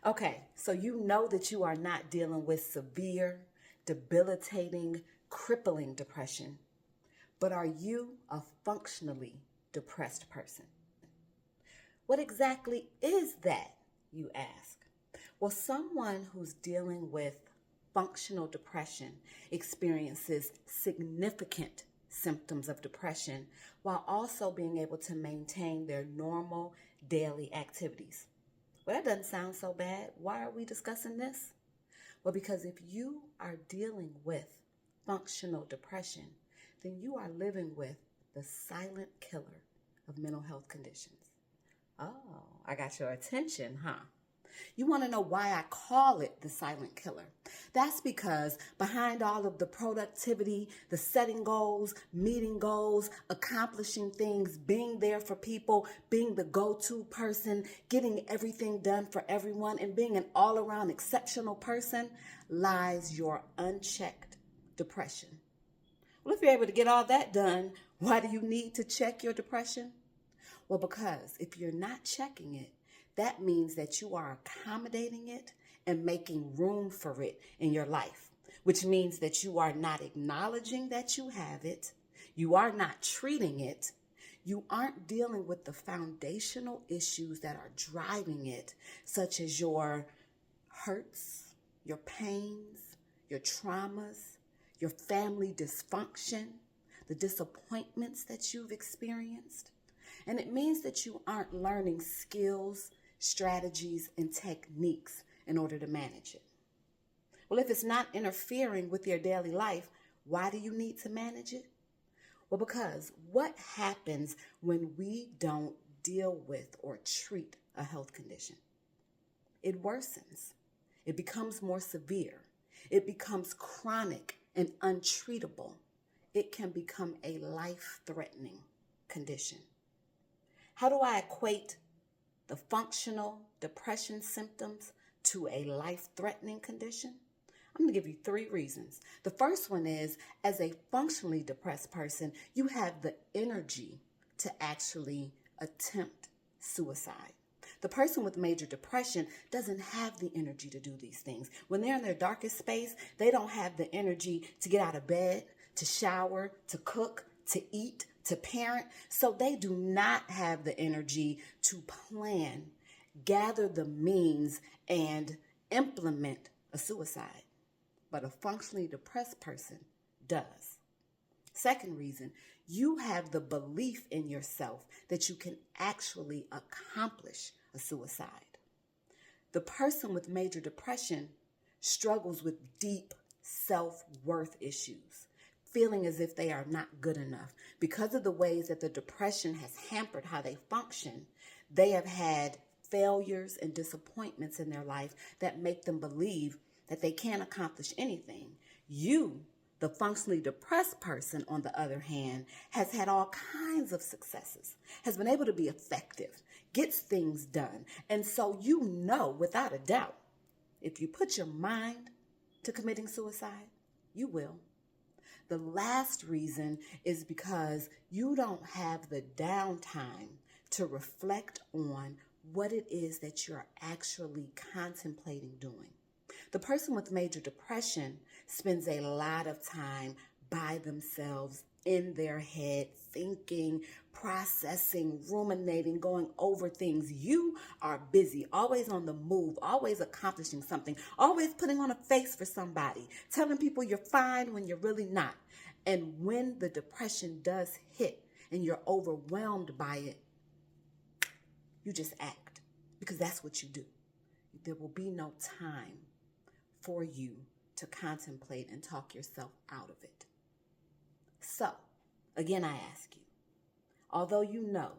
Okay, so you know that you are not dealing with severe, debilitating, crippling depression, but are you a functionally depressed person? What exactly is that, you ask? Well, someone who's dealing with functional depression experiences significant symptoms of depression while also being able to maintain their normal daily activities. Well, that doesn't sound so bad. Why are we discussing this? Well, because if you are dealing with functional depression, then you are living with the silent killer of mental health conditions. Oh, I got your attention, huh? You want to know why I call it the silent killer? That's because behind all of the productivity, the setting goals, meeting goals, accomplishing things, being there for people, being the go-to person, getting everything done for everyone, and being an all-around exceptional person lies your unchecked depression. Well, if you're able to get all that done, why do you need to check your depression? Well, because if you're not checking it, that means that you are accommodating it and making room for it in your life, which means that you are not acknowledging that you have it, you are not treating it, you aren't dealing with the foundational issues that are driving it, such as your hurts, your pains, your traumas, your family dysfunction, the disappointments that you've experienced. And it means that you aren't learning skills, strategies, and techniques in order to manage it. Well, if it's not interfering with your daily life, why do you need to manage it? Well, because what happens when we don't deal with or treat a health condition? It worsens. It becomes more severe. It becomes chronic and untreatable. It can become a life-threatening condition. How do I equate the functional depression symptoms to a life-threatening condition? I'm going to give you 3 reasons. The first one is, as a functionally depressed person, you have the energy to actually attempt suicide. The person with major depression doesn't have the energy to do these things. When they're in their darkest space, they don't have the energy to get out of bed, to shower, to cook, to eat, to parent. So they do not have the energy to plan, gather the means, and implement a suicide. But a functionally depressed person does. Second reason, you have the belief in yourself that you can actually accomplish a suicide. The person with major depression struggles with deep self-worth issues, feeling as if they are not good enough. Because of the ways that the depression has hampered how they function, they have had failures and disappointments in their life that make them believe that they can't accomplish anything. You, the functionally depressed person, on the other hand, has had all kinds of successes, has been able to be effective, gets things done. And so you know without a doubt, if you put your mind to committing suicide, you will. The last reason is because you don't have the downtime to reflect on what it is that you're actually contemplating doing. The person with major depression spends a lot of time by themselves in their head, thinking, processing, ruminating, going over things. You are busy, always on the move, always accomplishing something, always putting on a face for somebody, telling people you're fine when you're really not. And when the depression does hit and you're overwhelmed by it, you just act, because that's what you do. There will be no time for you to contemplate and talk yourself out of it. So, again, I ask you, although you know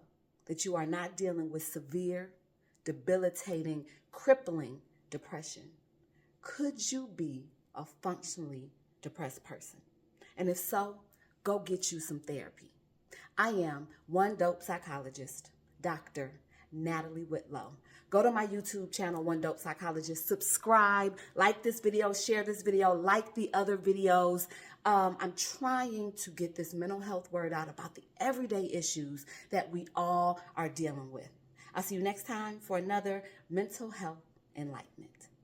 that you are not dealing with severe, debilitating, crippling depression, could you be a functionally depressed person? And if so, go get you some therapy. I am one dope psychologist, Dr. Natalie Whitlow. Go to my YouTube channel, One Dope Psychologist. Subscribe, like this video, share this video, like the other videos. I'm trying to get this mental health word out about the everyday issues that we all are dealing with. I'll see you next time for another mental health enlightenment.